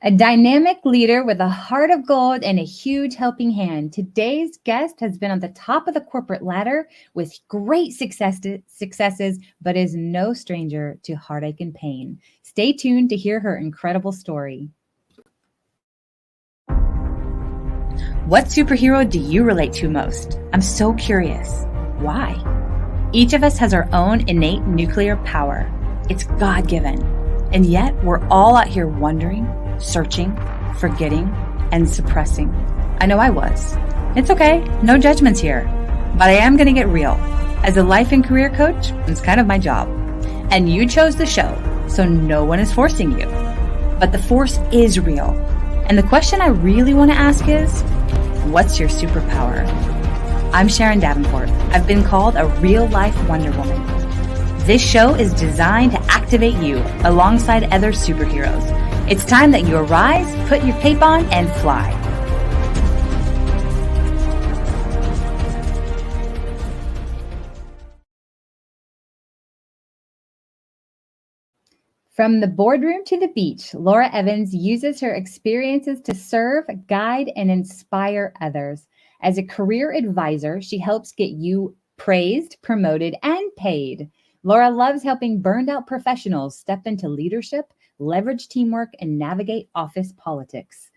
A dynamic leader with a heart of gold and a huge helping hand. Today's guest has been on the top of the corporate ladder with great successes, but is no stranger to heartache and pain. Stay tuned to hear her incredible story. What superhero do you relate to most? I'm so curious. Why? Each of us has our own innate nuclear power. It's God-given. And yet we're all out here wondering, searching, forgetting, and suppressing. I know I was. It's okay, no judgments here. But I am going to get real. As a life and career coach, it's kind of my job. And you chose the show, so no one is forcing you. But the force is real. And the question I really want to ask is, what's your superpower? I'm Sharon Davenport. I've been called a real-life Wonder Woman. This show is designed to activate you alongside other superheroes. It's time that you arise, put your cape on, and fly. From the boardroom to the beach, Laura Evans uses her experiences to serve, guide, and inspire others. As a career advisor, she helps get you praised, promoted, and paid. Laura loves helping burned out professionals step into leadership, leverage teamwork, and navigate office politics.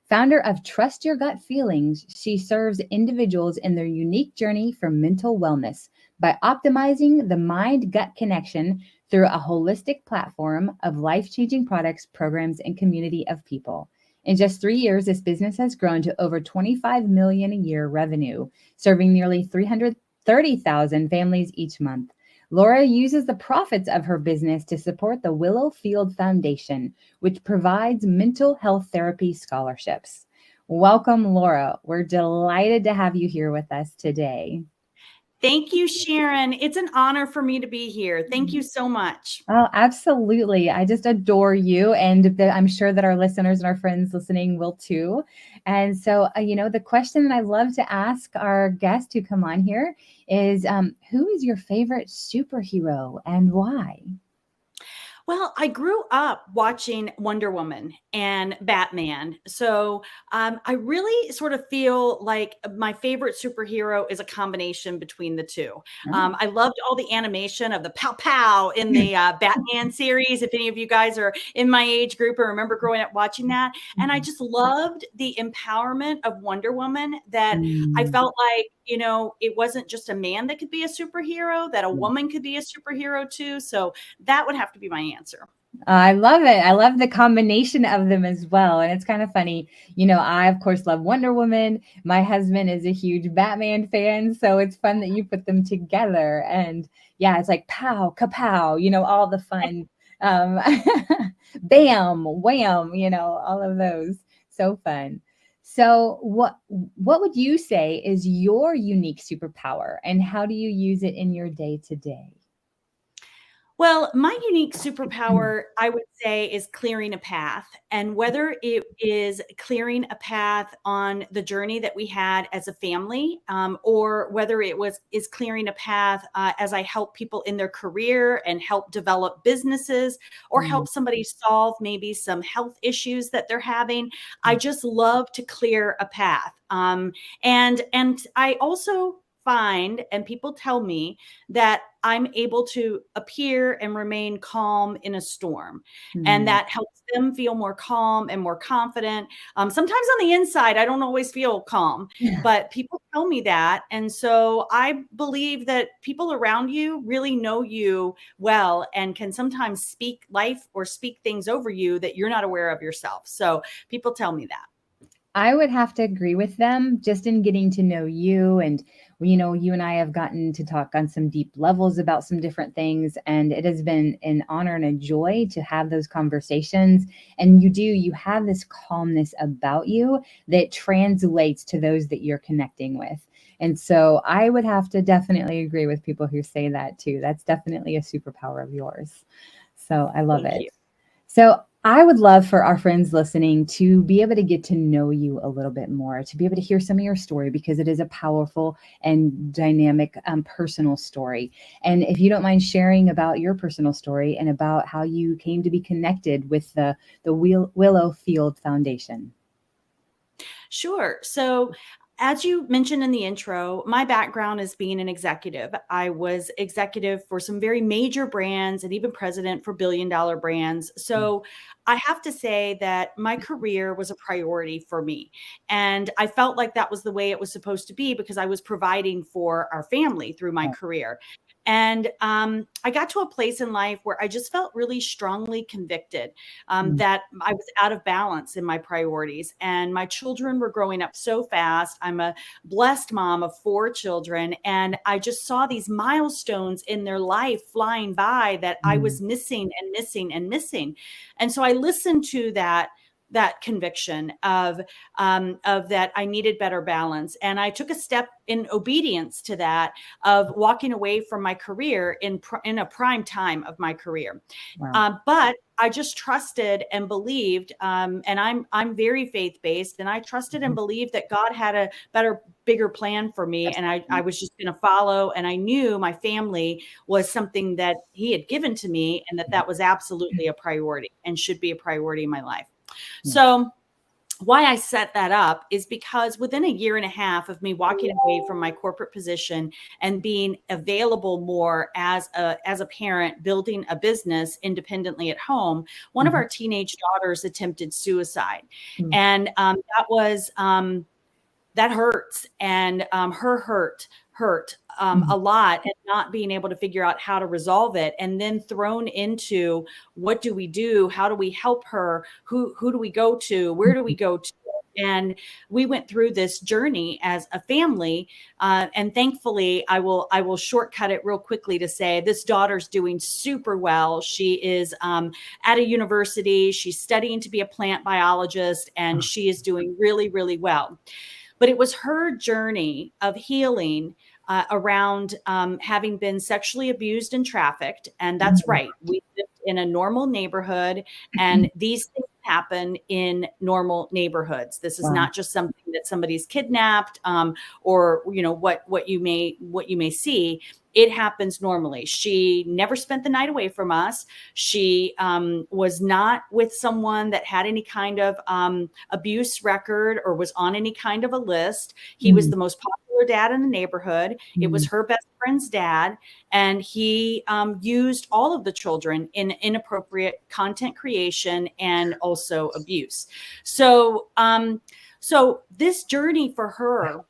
Founder of Trust Your Gut Feelings, she serves individuals in their unique journey for mental wellness by optimizing the mind-gut connection through a holistic platform of life-changing products, programs, and community of people. In just 3 years, this business has grown to over $25 million a year revenue, serving nearly 330,000 families each month. Laura uses the profits of her business to support the Willow Field Foundation, which provides mental health therapy scholarships. Welcome, Laura. We're delighted to have you here with us today. Thank you, Sharon. It's an honor for me to be here. Thank you so much. Oh, absolutely. I just adore you. And I'm sure that our listeners and our friends listening will too. And so, the question that I love to ask our guests who come on here is, who is your favorite superhero and why? Well, I grew up watching Wonder Woman and Batman. So I really sort of feel like my favorite superhero is a combination between the two. Oh. I loved all the animation of the pow pow in the Batman series. If any of you guys are in my age group or remember growing up watching that. And I just loved the empowerment of Wonder Woman that I felt like, it wasn't just a man that could be a superhero, that a woman could be a superhero too. So that would have to be my answer. I love it. I love the combination of them as well. And it's kind of funny. I, of course, love Wonder Woman. My husband is a huge Batman fan. So it's fun that you put them together. And yeah, it's like pow, kapow, all the fun. Bam, wham, all of those. So fun. So what would you say is your unique superpower and how do you use it in your day to day? Well, my unique superpower, I would say, is clearing a path. And whether it is clearing a path on the journey that we had as a family, or whether is clearing a path as I help people in their career and help develop businesses, or help somebody solve maybe some health issues that they're having, I just love to clear a path. And I also find, and people tell me that I'm able to appear and remain calm in a storm. And that helps them feel more calm and more confident. Sometimes on the inside, I don't always feel calm, but people tell me that. And so I believe that people around you really know you well and can sometimes speak life or speak things over you that you're not aware of yourself. So people tell me that. I would have to agree with them just in getting to know you. And, you and I have gotten to talk on some deep levels about some different things. And it has been an honor and a joy to have those conversations. And you have this calmness about you that translates to those that you're connecting with. And so I would have to definitely agree with people who say that too. That's definitely a superpower of yours. So I love it. Thank you. So I would love for our friends listening to be able to get to know you a little bit more, to be able to hear some of your story, because it is a powerful and dynamic personal story. And if you don't mind sharing about your personal story and about how you came to be connected with the Willow Field Foundation. Sure. So, as you mentioned in the intro, my background is being an executive. I was executive for some very major brands and even president for billion-dollar brands. So, I have to say that my career was a priority for me. And I felt like that was the way it was supposed to be because I was providing for our family through my Right. career. And I got to a place in life where I just felt really strongly convicted Mm, that I was out of balance in my priorities. And my children were growing up so fast. I'm a blessed mom of 4 children. And I just saw these milestones in their life flying by that I mm, was missing and missing and missing. And so I listened to that conviction of that I needed better balance. And I took a step in obedience to that of walking away from my career in a prime time of my career. wow. But I just trusted and believed, and I'm very faith based, and I trusted and Mhm. believed that God had a better, bigger plan for me, That's and I right. was just going to follow. And I knew my family was something that He had given to me, and that that was absolutely a priority and should be a priority in my life. Yes. So why I set that up is because within a year and a half of me walking away from my corporate position and being available more as a parent, building a business independently at home, one of Mhm. our teenage daughters attempted suicide, Mm, and that hurts, and her hurt mm, a lot, and not being able to figure out how to resolve it, and then thrown into what do we do, how do we help her, who do we go to, where do we mhm. go to. And we went through this journey as a family, and thankfully I will shortcut it real quickly to say this daughter's doing super well. She is at a university, she's studying to be a plant biologist, and Oh, she is doing really, really well. But it was her journey of healing around having been sexually abused and trafficked. And that's mm, right. We lived in a normal neighborhood, and these things happen in normal neighborhoods. This is wow. not just something that somebody's kidnapped, or what you may see. It happens normally. She never spent the night away from us. She was not with someone that had any kind of abuse record or was on any kind of a list. He was Mm, the most popular dad in the neighborhood. It was mm, her best friend's dad, and he used all of the children in inappropriate content creation and also abuse. So, so this journey for her,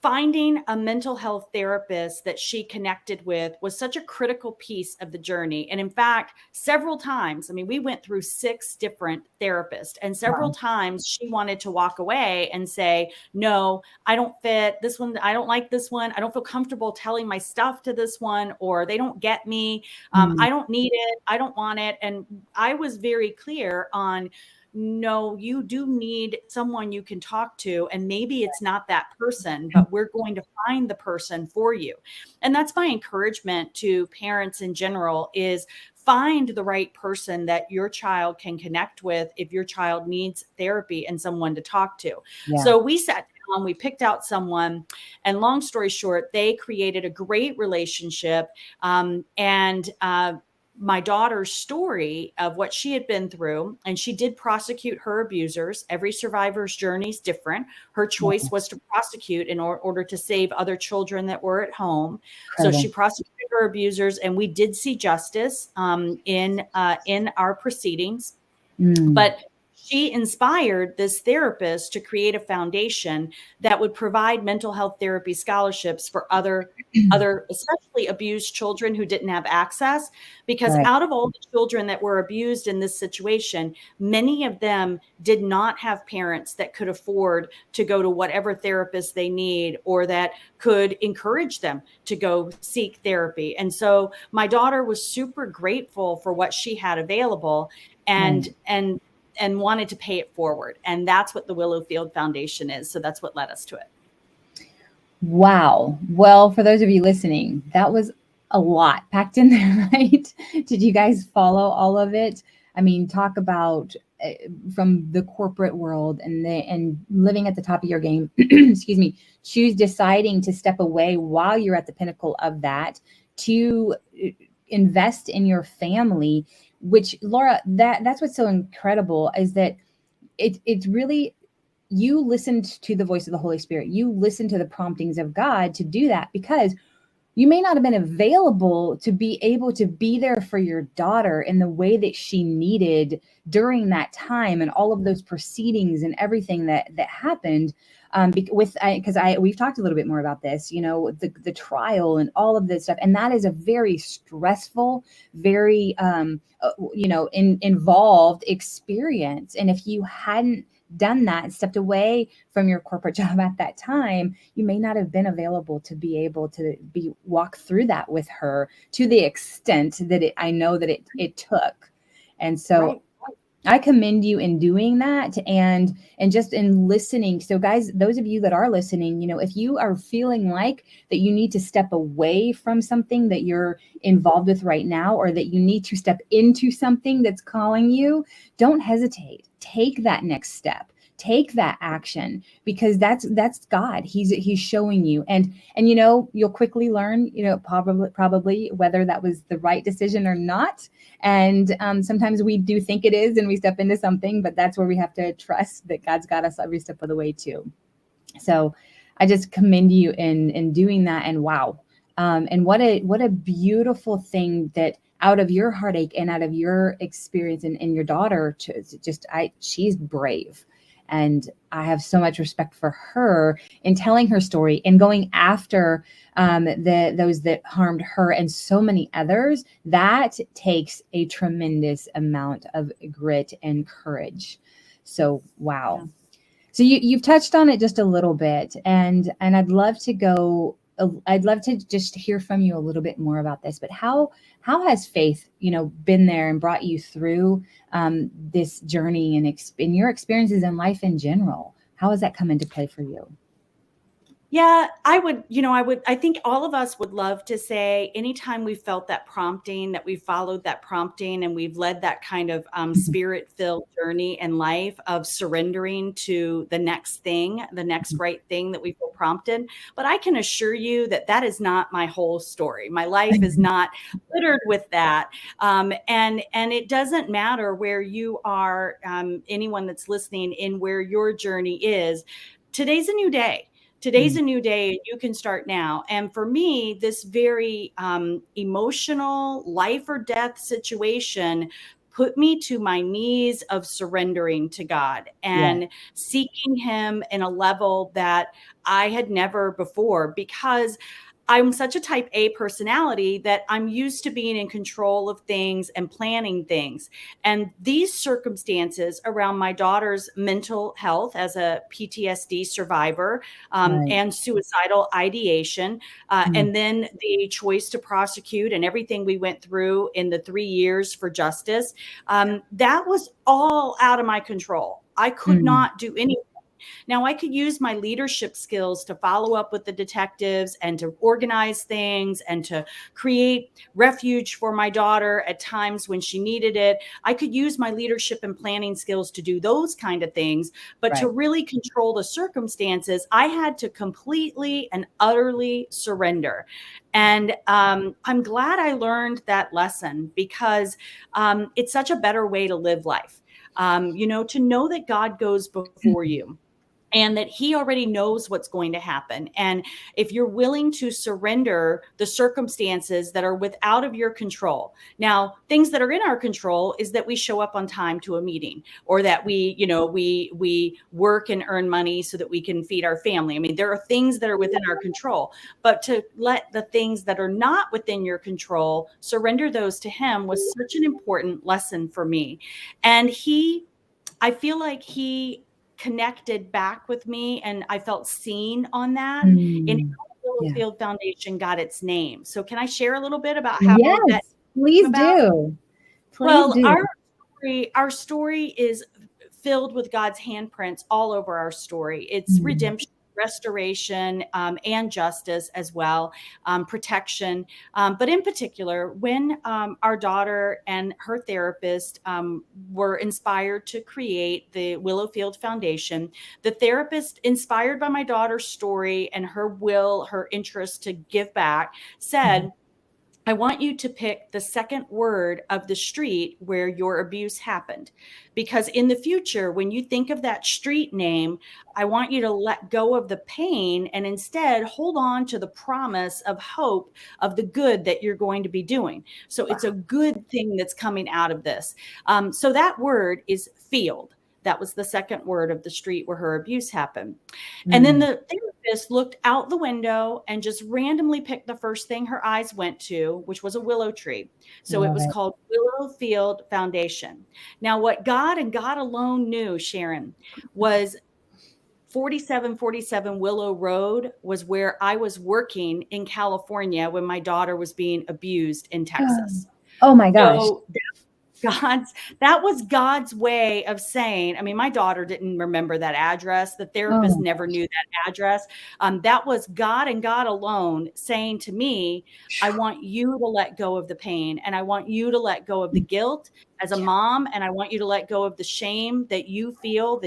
finding a mental health therapist that she connected with, was such a critical piece of the journey. And in fact, several times, I mean, we went through 6 different therapists, and several wow. times she wanted to walk away and say, no, I don't fit this one. I don't like this one. I don't feel comfortable telling my stuff to this one, or they don't get me. Mm, I don't need it. I don't want it. And I was very clear on, no, you do need someone you can talk to. And maybe it's not that person, but we're going to find the person for you. And that's my encouragement to parents in general, is find the right person that your child can connect with if your child needs therapy and someone to talk to. yeah. So we sat down, we picked out someone, and long story short, they created a great relationship. And my daughter's story of what she had been through, and she did prosecute her abusers. Every survivor's journey is different. Her choice Wow. was to prosecute in order to save other children that were at home. So she Incredible. prosecuted her abusers, and we did see justice in our proceedings. Mm, But she inspired this therapist to create a foundation that would provide mental health therapy scholarships for other especially abused children who didn't have access, because right. out of all the children that were abused in this situation, many of them did not have parents that could afford to go to whatever therapist they need, or that could encourage them to go seek therapy. And so my daughter was super grateful for what she had available, Right. and wanted to pay it forward. And that's what the Willowfield Foundation is. So that's what led us to it. Wow. Well, for those of you listening, that was a lot packed in there, right? Did you guys follow all of it? I mean, talk about from the corporate world and living at the top of your game. Excuse me. Choose deciding to step away while you're at the pinnacle of that to invest in your family. Which, Laura, that's what's so incredible is that it's really, you listened to the voice of the Holy Spirit. You listened to the promptings of God to do that, because you may not have been available to be able to be there for your daughter in the way that she needed during that time and all of those proceedings and everything that happened. Because we've talked a little bit more about this, the trial and all of this stuff, and that is a very stressful, very involved experience. And if you hadn't done that and stepped away from your corporate job at that time, you may not have been available to be able to walk through that with her to the extent that I know that it took. And so Right. I commend you in doing that and just in listening. So guys, those of you that are listening, if you are feeling like that you need to step away from something that you're involved with right now, or that you need to step into something that's calling you, don't hesitate. Take that next step. Take that action, because that's God. He's showing you, and you'll quickly learn, probably whether that was the right decision or not. And sometimes we do think it is, and we step into something, but that's where we have to trust that God's got us every step of the way too. So I just commend you in doing that. And wow, and what a beautiful thing that out of your heartache and out of your experience and your daughter, she's brave. And I have so much respect for her in telling her story and going after those that harmed her and so many others. That takes a tremendous amount of grit and courage. So, wow. Yeah. So you've touched on it just a little bit, and I'd love to just hear from you a little bit more about this. But how has faith, been there and brought you through this journey and in your experiences in life in general? How has that come into play for you? Yeah, I think all of us would love to say anytime we felt that prompting, that we followed that prompting, and we've led that kind of spirit-filled journey in life of surrendering to the next thing, the next right thing that we feel prompted. But I can assure you that that is not my whole story. My life is not littered with that. And it doesn't matter where you are, anyone that's listening, in where your journey is. Today's a new day. Today's a new day. You can start now. And for me, this very emotional life or death situation put me to my knees of surrendering to God and seeking him in a level that I had never before, because I'm such a type A personality that I'm used to being in control of things and planning things. And these circumstances around my daughter's mental health as a PTSD survivor, and suicidal ideation, and then the choice to prosecute and everything we went through in the 3 years for justice, that was all out of my control. I could not do anything. Now, I could use my leadership skills to follow up with the detectives and to organize things and to create refuge for my daughter at times when she needed it. I could use my leadership and planning skills to do those kind of things. But to really control the circumstances, I had to completely and utterly surrender. And I'm glad I learned that lesson, because it's such a better way to live life. To know that God goes before you, and that he already knows what's going to happen. And if you're willing to surrender the circumstances that are out of your control. Now, things that are in our control is that we show up on time to a meeting, or that we work and earn money so that we can feed our family. I mean, there are things that are within our control, but to let the things that are not within your control, surrender those to him, was such an important lesson for me. And I feel like he connected back with me, and I felt seen on that, and how Field Foundation got its name. So can I share a little bit about how that please came about? do. Well, our story is filled with God's handprints all over our story. It's redemption. restoration, and justice as well, protection. But in particular, when our daughter and her therapist were inspired to create the Willowfield Foundation, the therapist, inspired by my daughter's story and her will, her interest to give back, said, I want you to pick the second word of the street where your abuse happened. Because in the future, when you think of that street name, I want you to let go of the pain and instead hold on to the promise of hope of the good that you're going to be doing. So it's a good thing that's coming out of this. So that word is field. That was the second word of the street where her abuse happened. And then the therapist looked out the window and just randomly picked the first thing her eyes went to, which was a willow tree. So it was called Willowfield Foundation. Now, what God and God alone knew, Sharon, was 4747 Willow Road was where I was working in California when my daughter was being abused in Texas. Oh my gosh. So that was God's way of saying, I mean, my daughter didn't remember that address. The therapist never knew that address. That was God and God alone saying to me, I want you to let go of the pain, and I want you to let go of the guilt as a mom, and I want you to let go of the shame that you feel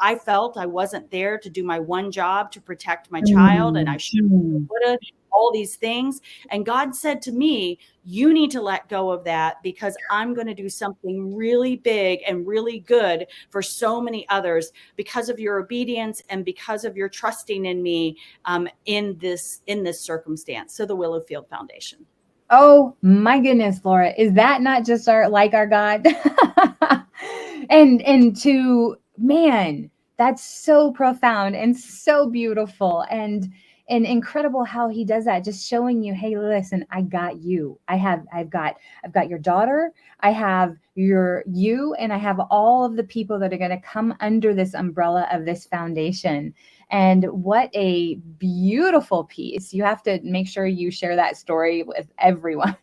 I felt I wasn't there to do my one job to protect my child, and I should have, all these things. And God said to me, you need to let go of that, because I'm going to do something really big and really good for so many others because of your obedience and because of your trusting in me in this circumstance. So the Willowfield Foundation. Oh my goodness, Laura, is that not just our God? and to, man, that's so profound and so beautiful and incredible how he does that, just showing you, hey, listen, I got you. I've got your daughter, I have you, and I have all of the people that are going to come under this umbrella of this foundation. And what a beautiful piece. You have to make sure you share that story with everyone.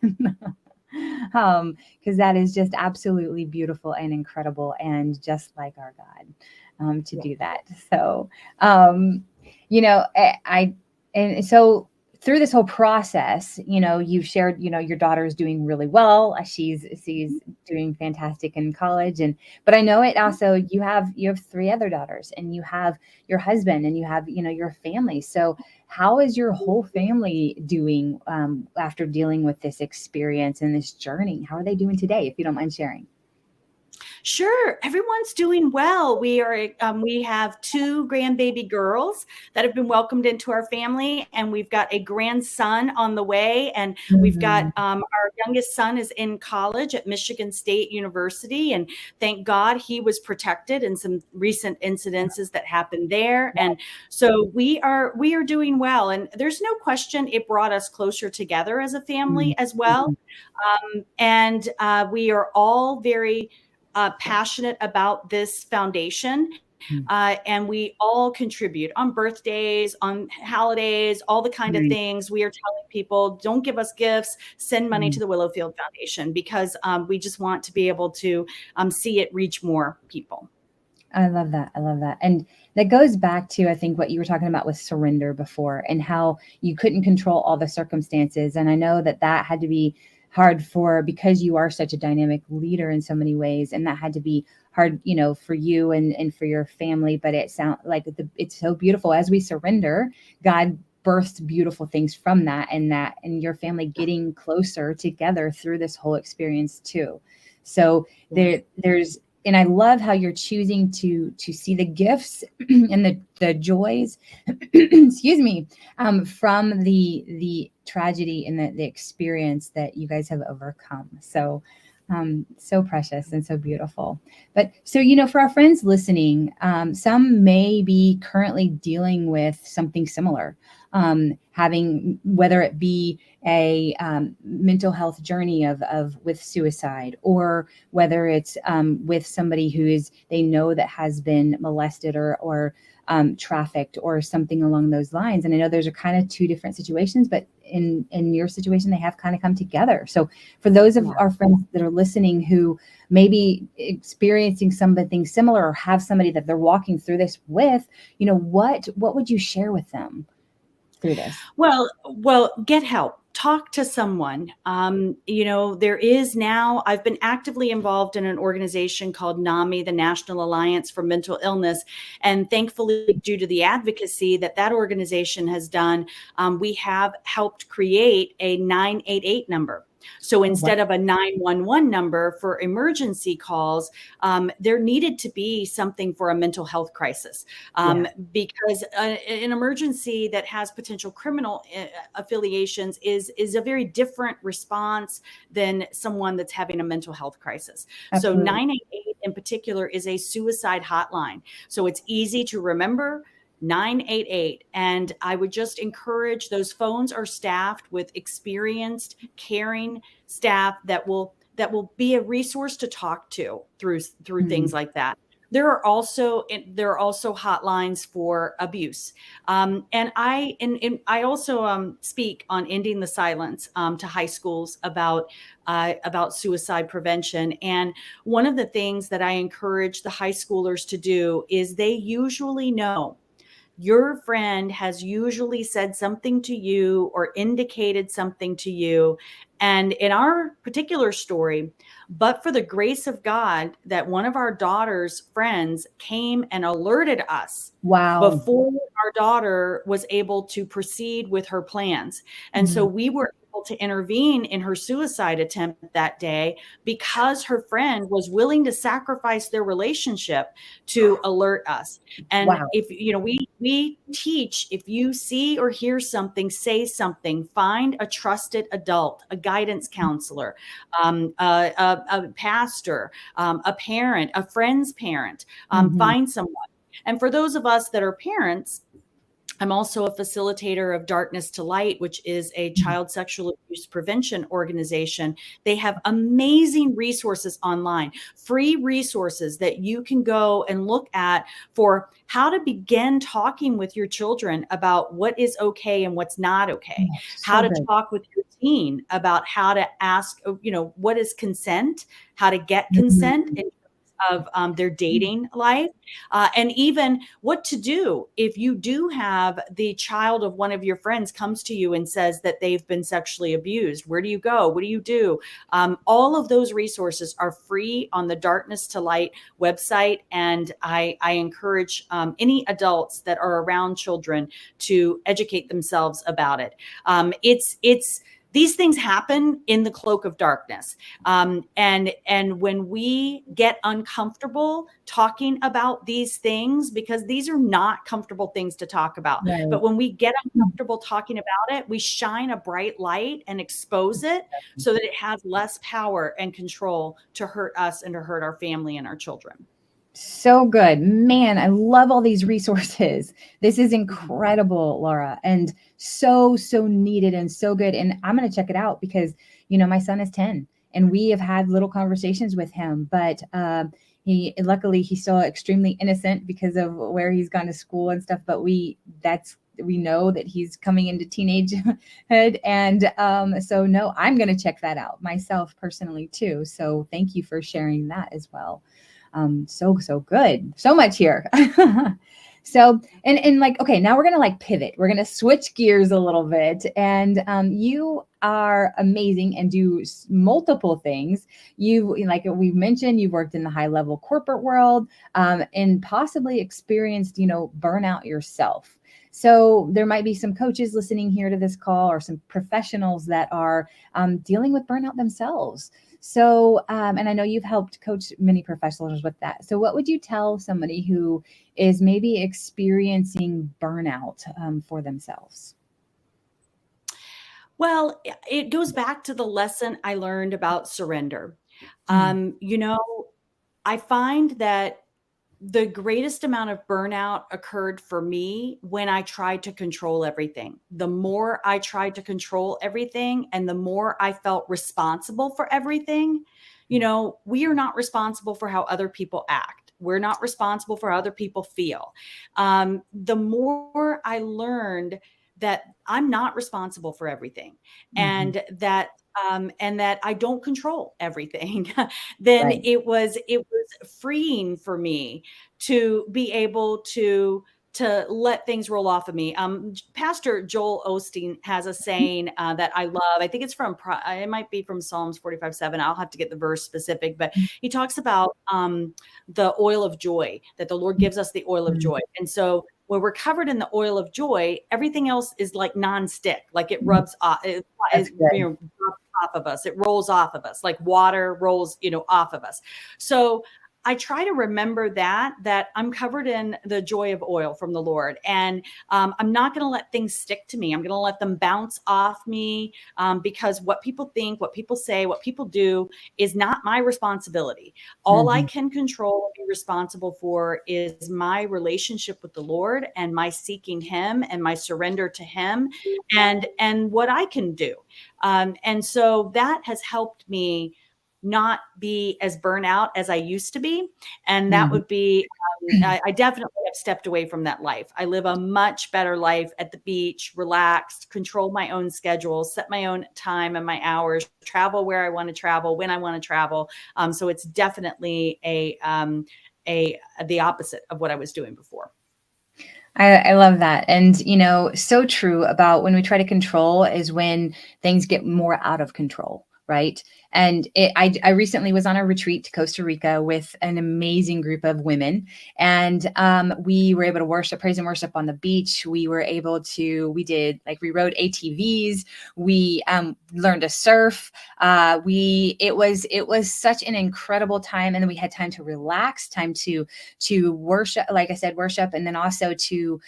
Because that is just absolutely beautiful and incredible, and just like our God to do that. So, and so through this whole process, you've shared, your daughter is doing really well. She's doing fantastic in college. But I know it also, you have 3 other daughters, and you have your husband, and you have, your family. So how is your whole family doing after dealing with this experience and this journey? How are they doing today, if you don't mind sharing? Sure. Everyone's doing well. We have 2 grandbaby girls that have been welcomed into our family, and we've got a grandson on the way. And we've got our youngest son is in college at Michigan State University, and thank God he was protected in some recent incidences that happened there. And so we are doing well. And there's no question it brought us closer together as a family as well. And we are all very passionate about this foundation. And we all contribute on birthdays, on holidays, all the kind of things. We are telling people, don't give us gifts, send money to the Willowfield Foundation, because we just want to be able to see it reach more people. I love that. And that goes back to, I think, what you were talking about with surrender before, and how you couldn't control all the circumstances. And I know that had to be hard because you are such a dynamic leader in so many ways. And that had to be hard, for you and for your family. But it sounds like it's so beautiful. As we surrender, God births beautiful things from that, and your family getting closer together through this whole experience too. So there's, and I love how you're choosing to see the gifts and the joys, excuse me, from the tragedy and the experience that you guys have overcome. So, so precious and so beautiful. But so, for our friends listening, some may be currently dealing with something similar, having, whether it be a mental health journey with suicide, or whether it's with somebody they know that has been molested or trafficked or something along those lines. And I know those are kind of 2 different situations, but in your situation, they have kind of come together. So for those of Yeah. our friends that are listening who may be experiencing something similar or have somebody that they're walking through this with, what would you share with them through this? Well, get help. Talk to someone. There is now, I've been actively involved in an organization called NAMI, the National Alliance for Mental Illness. And thankfully, due to the advocacy that organization has done, we have helped create a 988 number. So Oh, wow. instead of a 911 number for emergency calls, there needed to be something for a mental health crisis, Yeah. because an emergency that has potential criminal affiliations is a very different response than someone that's having a mental health crisis. So Absolutely. 988 in particular is a suicide hotline. So it's easy to remember. 988. And I would just encourage, those phones are staffed with experienced, caring staff that will be a resource to talk to through things Mhm. like that. There are also hotlines for abuse, and I also speak on ending the silence to high schools about suicide prevention. And one of the things that I encourage the high schoolers to do is, they usually know, your friend has usually said something to you or indicated something to you. And in our particular story, but for the grace of God, that one of our daughter's friends came and alerted us Wow. before our daughter was able to proceed with her plans. And so Mhm. we were able to intervene in her suicide attempt that day, because her friend was willing to sacrifice their relationship to alert us. And Wow. if we teach, if you see or hear something, say something. Find a trusted adult, a guidance counselor, a pastor, a parent, a friend's parent. Mhm. Find someone. And for those of us that are parents, I'm also a facilitator of Darkness to Light, which is a Mhm. child sexual abuse prevention organization. They have amazing resources online, free resources that you can go and look at for how to begin talking with your children about what is okay and what's not okay, Yeah, how so to good. talk with your teen about how to ask, what is consent, how to get consent Mhm. in terms of their dating life, and even what to do if you do have the child of one of your friends comes to you and says that they've been sexually abused. Where do you go? What do you do? All of those resources are free on the Darkness to Light website. And I encourage any adults that are around children to educate themselves about it. It's these things happen in the cloak of darkness. And when we get uncomfortable talking about these things, because these are not comfortable things to talk about, Right. but when we get uncomfortable talking about it, we shine a bright light and expose it so that it has less power and control to hurt us and to hurt our family and our children. So good. Man, I love all these resources. This is Mhm. incredible, Laura, and so needed and so good. And I'm going to check it out because, my son is 10 and we have had little conversations with him, but luckily he's still extremely innocent because of where he's gone to school and stuff. But we know that he's coming into teenagehood. And so, no, I'm going to check that out myself personally, too. So thank you for sharing that as well. So good. So much here. So, and like, okay, now we're going to like pivot. We're going to switch gears a little bit. And you are amazing and do multiple things. Like we've mentioned, you've worked in the high level corporate world, and possibly experienced, burnout yourself. So there might be some coaches listening here to this call, or some professionals that are dealing with burnout themselves. So, and I know you've helped coach many professionals with that. So, what would you tell somebody who is maybe experiencing burnout for themselves? Well, it goes back to the lesson I learned about surrender. Mm. You know, I find that the greatest amount of burnout occurred for me when I tried to control everything. The more I tried to control everything and the more I felt responsible for everything, we are not responsible for how other people act. We're not responsible for how other people feel. The more I learned that I'm not responsible for everything, Mhm. and that I don't control everything, then Right. it was freeing for me to be able to let things roll off of me. Pastor Joel Osteen has a saying that I love. I think it's it might be from Psalms 45:7. I'll have to get the verse specific, but he talks about the oil of joy, that the Lord gives us the oil of Mhm. joy. And so when we're covered in the oil of joy, everything else is like nonstick, like it Mhm. rubs off, That's good. drops off of us. It rolls off of us, like water rolls, off of us. So I try to remember that I'm covered in the joy of oil from the Lord, and I'm not going to let things stick to me. I'm going to let them bounce off me, because what people think, what people say, what people do is not my responsibility. All I Mhm. can control and be responsible for is my relationship with the Lord, and my seeking Him, and my surrender to Him, and what I can do. And so that has helped me not be as burnout as I used to be. And that Mhm. would be, I definitely have stepped away from that life. I live a much better life at the beach, relaxed, control my own schedule, set my own time and my hours, travel where I want to travel, when I want to travel. So it's definitely the opposite of what I was doing before. I love that. And, so true about when we try to control is when things get more out of control. Right. And I recently was on a retreat to Costa Rica with an amazing group of women. And we were able to worship, praise and worship on the beach. We rode ATVs. We learned to surf. It was such an incredible time. And then we had time to relax, time to worship, like I said, worship, and then also to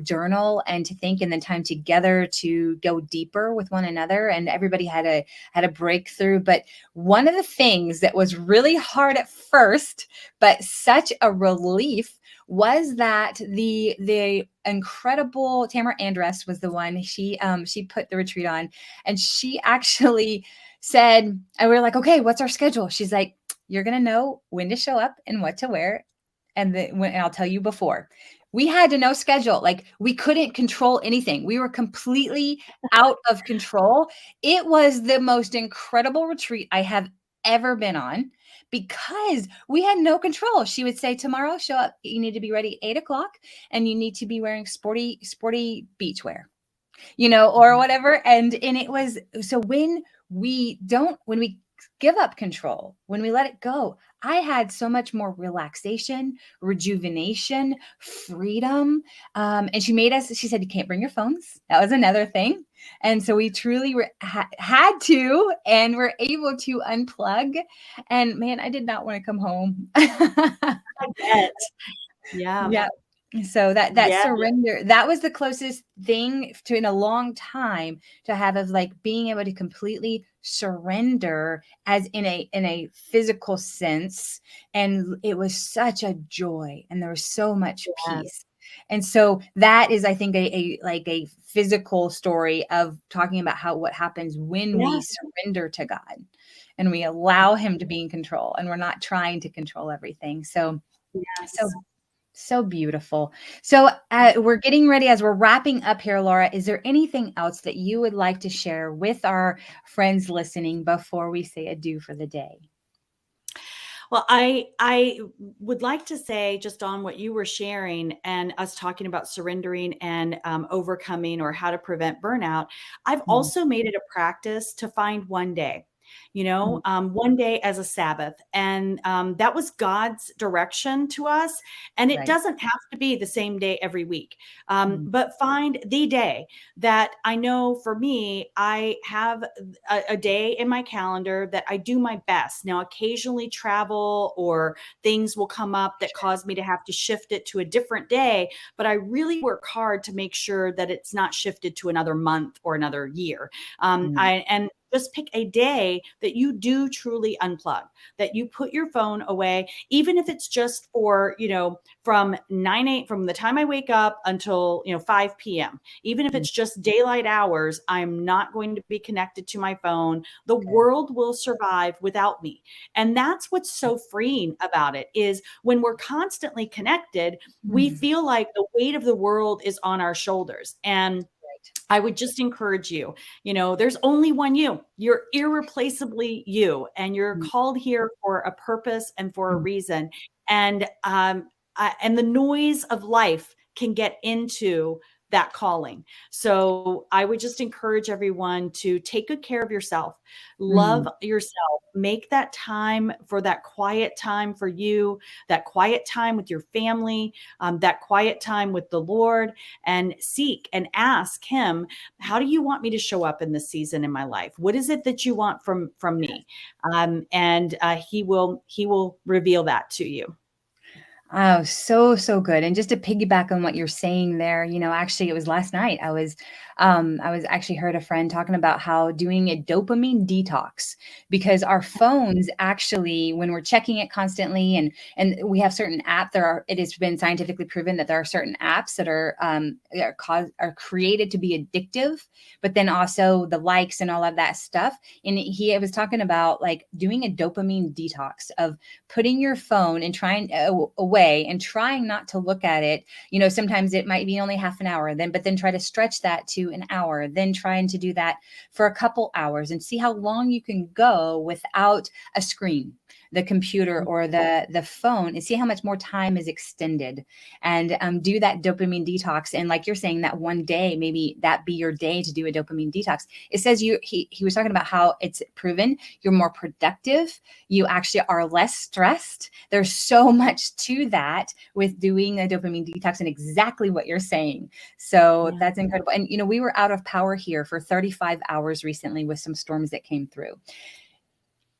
journal and to think, and then time together to go deeper with one another. And everybody had a breakthrough. But one of the things that was really hard at first, but such a relief, was that the incredible Tamara Andress was the one. She put the retreat on, and she actually said, and we were like, okay, what's our schedule? She's like, you're gonna know when to show up and what to wear, and I'll tell you before. We had to know schedule. Like, we couldn't control anything. We were completely out of control. It was the most incredible retreat I have ever been on because we had no control. She would say, tomorrow, show up. You need to be ready 8 o'clock, and you need to be wearing sporty beachwear, or Mhm. whatever. And it was, so when we give up control, when we let it go, I had so much more relaxation, rejuvenation, freedom. And she said, you can't bring your phones. That was another thing. And so we truly had to, and were able to unplug. And man, I did not want to come home. I bet. Yeah. Yeah. So that Yeah. surrender, that was the closest thing to in a long time to have, of like being able to completely surrender, as in a physical sense. And it was such a joy, and there was so much Yes. peace. And so that is, I think, a physical story of talking about what happens when we Yeah. surrender to God and we allow Him to be in control, and we're not trying to control everything. So Yes. so beautiful. So we're getting ready, as we're wrapping up here, Laura. Is there anything else that you would like to share with our friends listening before we say adieu for the day? Well, I would like to say, just on what you were sharing and us talking about surrendering and overcoming, or how to prevent burnout. I've Mm, also made it a practice to find one day, mm, one day as a Sabbath, and that was God's direction to us. And it right. doesn't have to be the same day every week, Mm, but find the day that I know. For me, I have a day in my calendar that I do my best. Now, occasionally travel or things will come up that sure. cause me to have to shift it to a different day, but I really work hard to make sure that it's not shifted to another month or another year. Mm, And just pick a day that you do truly unplug, that you put your phone away, even if it's just for, from 9 8 from the time I wake up until 5 p.m. Even if mm, it's just daylight hours, I'm not going to be connected to my phone. The good. world will survive without me. And that's what's so freeing about it, is when we're constantly connected, we Mm, feel like the weight of the world is on our shoulders. And I would just encourage you, there's only one you. You're irreplaceably you, and you're called here for a purpose and for a reason. And and the noise of life can get into that calling. So I would just encourage everyone to take good care of yourself, love yourself, make that time for that quiet time for you, that quiet time with your family, that quiet time with the Lord, and seek and ask him, how do you want me to show up in this season in my life? What is it that you want from me? And he will reveal that to you. Oh, so good. And just to piggyback on what you're saying there, actually it was last night. I was actually heard a friend talking about how doing a dopamine detox, because our phones actually, when we're checking it constantly, and we have certain apps, it has been scientifically proven that there are certain apps that are created to be addictive, but then also the likes and all of that stuff. And he was talking about like doing a dopamine detox of putting your phone and trying away and trying not to look at it. Sometimes it might be only half an hour, but then try to stretch that to an hour, then trying to do that for a couple hours and see how long you can go without a screen, the computer or the phone, and see how much more time is extended, and do that dopamine detox. And like you're saying, that one day, maybe that be your day to do a dopamine detox. It says he was talking about how it's proven you're more productive. You actually are less stressed. There's so much to that with doing a dopamine detox, and exactly what you're saying. So that's incredible. And, we were out of power here for 35 hours recently with some storms that came through.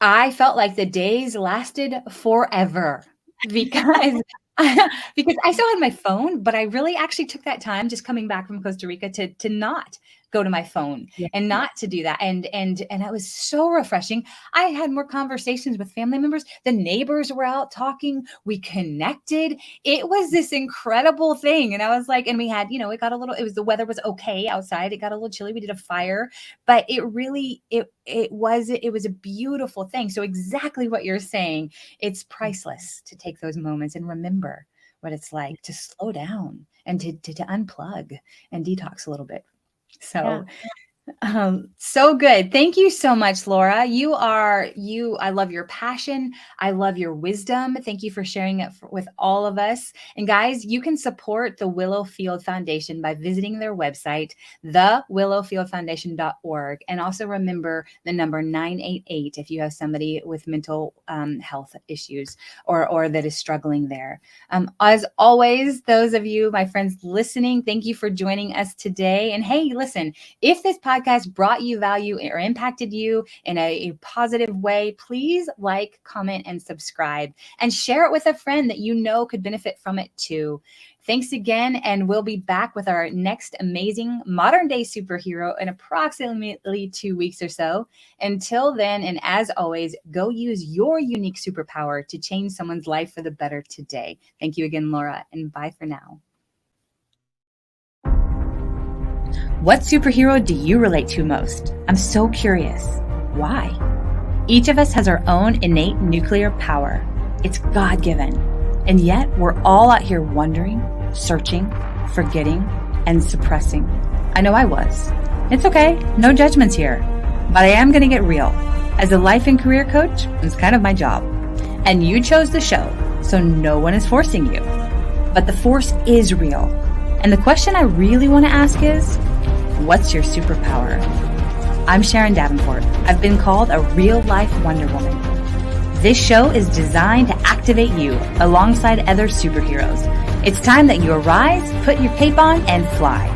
I felt like the days lasted forever because because I still had my phone, but I really actually took that time just coming back from Costa Rica to not go to my phone and not to do that. And it was so refreshing. I had more conversations with family members. The neighbors were out talking. We connected. It was this incredible thing. And I was like, and we had, the weather was okay outside. It got a little chilly. We did a fire, but it really, it was a beautiful thing. So exactly what you're saying, it's priceless to take those moments and remember what it's like to slow down and to unplug and detox a little bit. So, so good. Thank you so much, Laura. I love your passion. I love your wisdom. Thank you for sharing it with all of us. And guys, you can support the Willowfield Foundation by visiting their website, thewillowfieldfoundation.org. And also remember the number 988 if you have somebody with mental health issues or that is struggling there. As always, those of you, my friends listening, thank you for joining us today. And hey, listen, if this podcast brought you value or impacted you in a positive way, please like, comment, and subscribe, and share it with a friend that could benefit from it too. Thanks again, and we'll be back with our next amazing modern day superhero in approximately 2 weeks or so. Until then, and as always, go use your unique superpower to change someone's life for the better today. Thank you again, Laura, and bye for now. What superhero do you relate to most? I'm so curious. Why? Each of us has our own innate nuclear power. It's God-given. And yet we're all out here wondering, searching, forgetting, and suppressing. I know I was. It's okay. No judgments here. But I am going to get real. As a life and career coach, it's kind of my job. And you chose the show, so no one is forcing you. But the force is real. And the question I really want to ask is, what's your superpower? I'm Sharon Davenport. I've been called a real-life Wonder Woman. This show is designed to activate you alongside other superheroes. It's time that you arise, put your cape on, and fly.